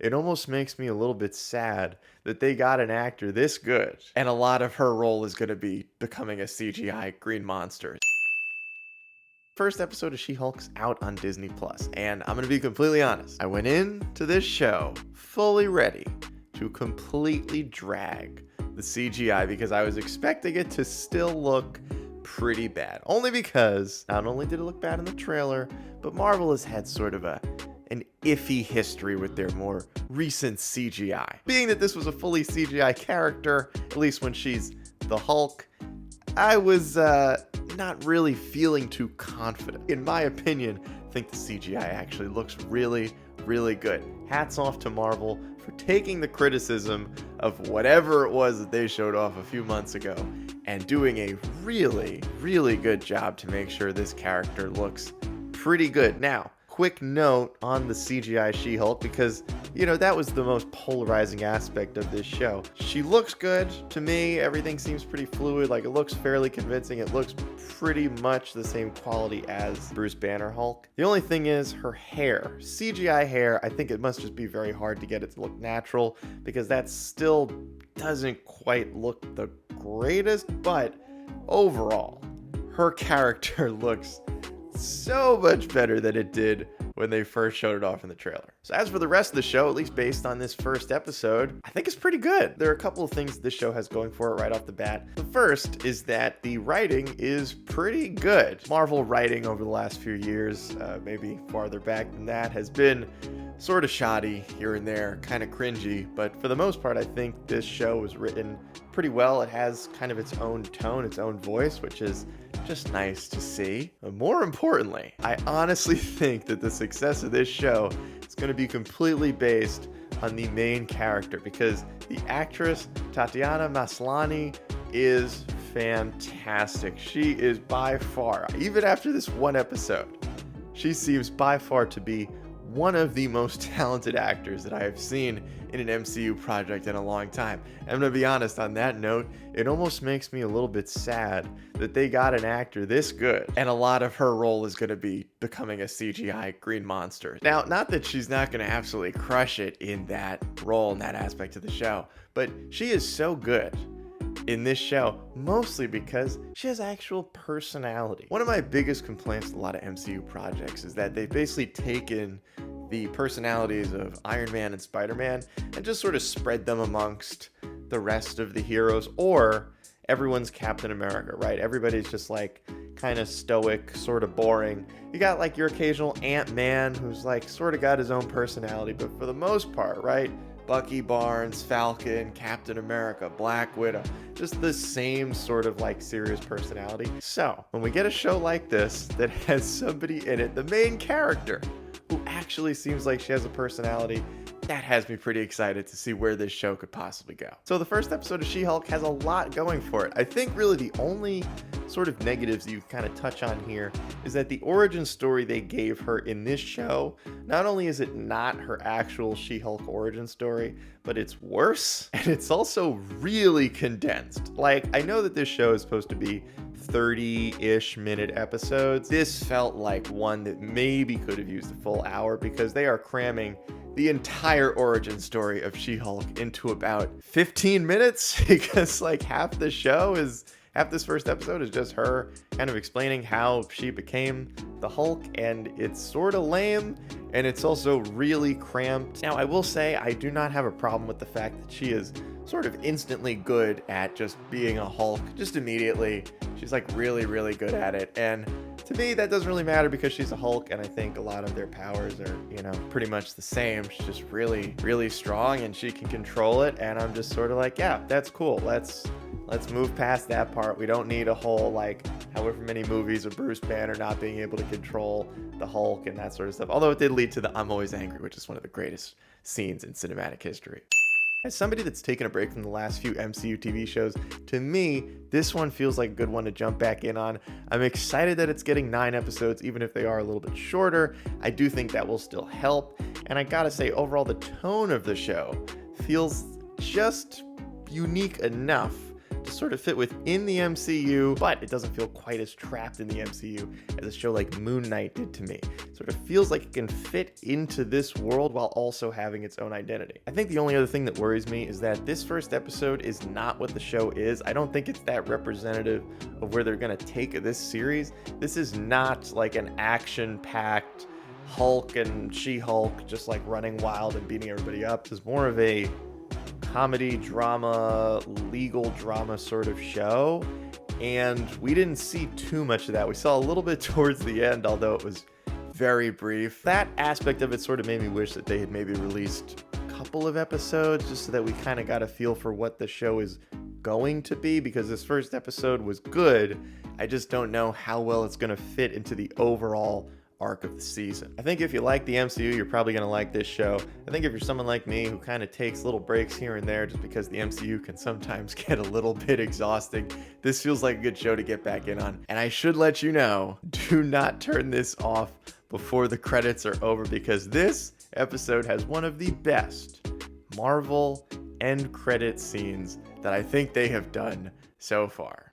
It almost makes me a little bit sad that they got an actor this good, and a lot of her role is going to be becoming a CGI green monster. First episode of She-Hulk's out on Disney Plus, and I'm going to be completely honest. I went into this show fully ready to completely drag the CGI because I was expecting it to still look pretty bad. Only because not only did it look bad in the trailer, but Marvel has had sort of an iffy history with their more recent CGI. Being that this was a fully CGI character, at least when she's the Hulk, I was not really feeling too confident. In my opinion, I think the CGI actually looks really, really good. Hats off to Marvel for taking the criticism of whatever it was that they showed off a few months ago and doing a really, really good job to make sure this character looks pretty good. Now, quick note on the CGI She-Hulk, because, you know, that was the most polarizing aspect of this show. She looks good to me. Everything seems pretty fluid. Like, it looks fairly convincing. It looks pretty much the same quality as Bruce Banner Hulk. The only thing is her hair. CGI hair, I think it must just be very hard to get it to look natural, because that still doesn't quite look the greatest, but overall, her character looks so much better than it did when they first showed it off in the trailer. So as for the rest of the show, at least based on this first episode, I think it's pretty good. There are a couple of things this show has going for it right off the bat. The first is that the writing is pretty good. Marvel writing over the last few years, maybe farther back than that, has been sort of shoddy here and there, kind of cringy, but for the most part, I think this show was written pretty well. It has kind of its own tone, its own voice, which is just nice to see. But more importantly, I honestly think that the success of this show is going to be completely based on the main character, because the actress Tatiana Maslany is fantastic. She is by far, even after this one episode, she seems by far to be one of the most talented actors that I have seen in an MCU project in a long time. And I'm gonna be honest, on that note, it almost makes me a little bit sad that they got an actor this good, and a lot of her role is gonna be becoming a CGI green monster. Now, not that she's not gonna absolutely crush it in that role, in that aspect of the show, but she is so good in this show, mostly because she has actual personality. One of my biggest complaints with a lot of MCU projects is that they've basically taken the personalities of Iron Man and Spider-Man and just sort of spread them amongst the rest of the heroes, or everyone's Captain America, right? Everybody's just like kind of stoic, sort of boring. You got like your occasional Ant-Man who's like sort of got his own personality, but for the most part, right? Bucky Barnes, Falcon, Captain America, Black Widow, just the same sort of like serious personality. So when we get a show like this that has somebody in it, the main character, who actually seems like she has a personality, that has me pretty excited to see where this show could possibly go. So the first episode of She-Hulk has a lot going for it. I think really the only sort of negatives you kind of touch on here is that the origin story they gave her in this show, not only is it not her actual She-Hulk origin story, but it's worse, and it's also really condensed. Like, I know that this show is supposed to be 30-ish minute episodes. This felt like one that maybe could have used a full hour, because they are cramming the entire origin story of She-Hulk into about 15 minutes, because like half this first episode is just her kind of explaining how she became the Hulk, and it's sort of lame, and it's also really cramped. Now, I will say I do not have a problem with the fact that she is sort of instantly good at just being a Hulk, just immediately. She's like really, really good at it, and to me, that doesn't really matter because she's a Hulk, and I think a lot of their powers are, you know, pretty much the same. She's just really, really strong, and she can control it, and I'm just sort of like, yeah, that's cool. Let's move past that part. We don't need a whole, like, however many movies of Bruce Banner not being able to control the Hulk and that sort of stuff. Although it did lead to the I'm Always Angry, which is one of the greatest scenes in cinematic history. As somebody that's taken a break from the last few MCU TV shows, to me, this one feels like a good one to jump back in on. I'm excited that it's getting 9 episodes, even if they are a little bit shorter. I do think that will still help. And I gotta say, overall, the tone of the show feels just unique enough to sort of fit within the MCU, but it doesn't feel quite as trapped in the MCU as a show like Moon Knight did to me. It sort of feels like it can fit into this world while also having its own identity. I think the only other thing that worries me is that this first episode is not what the show is. I don't think it's that representative of where they're going to take this series. This is not like an action-packed Hulk and She-Hulk just like running wild and beating everybody up. It's more of a comedy, drama, legal drama sort of show. And we didn't see too much of that. We saw a little bit towards the end, although it was very brief. That aspect of it sort of made me wish that they had maybe released a couple of episodes just so that we kind of got a feel for what the show is going to be, because this first episode was good. I just don't know how well it's going to fit into the overall arc of the season. I think if you like the MCU, you're probably going to like this show. I think if you're someone like me who kind of takes little breaks here and there just because the MCU can sometimes get a little bit exhausting, this feels like a good show to get back in on. And I should let you know, do not turn this off before the credits are over, because this episode has one of the best Marvel end credit scenes that I think they have done so far.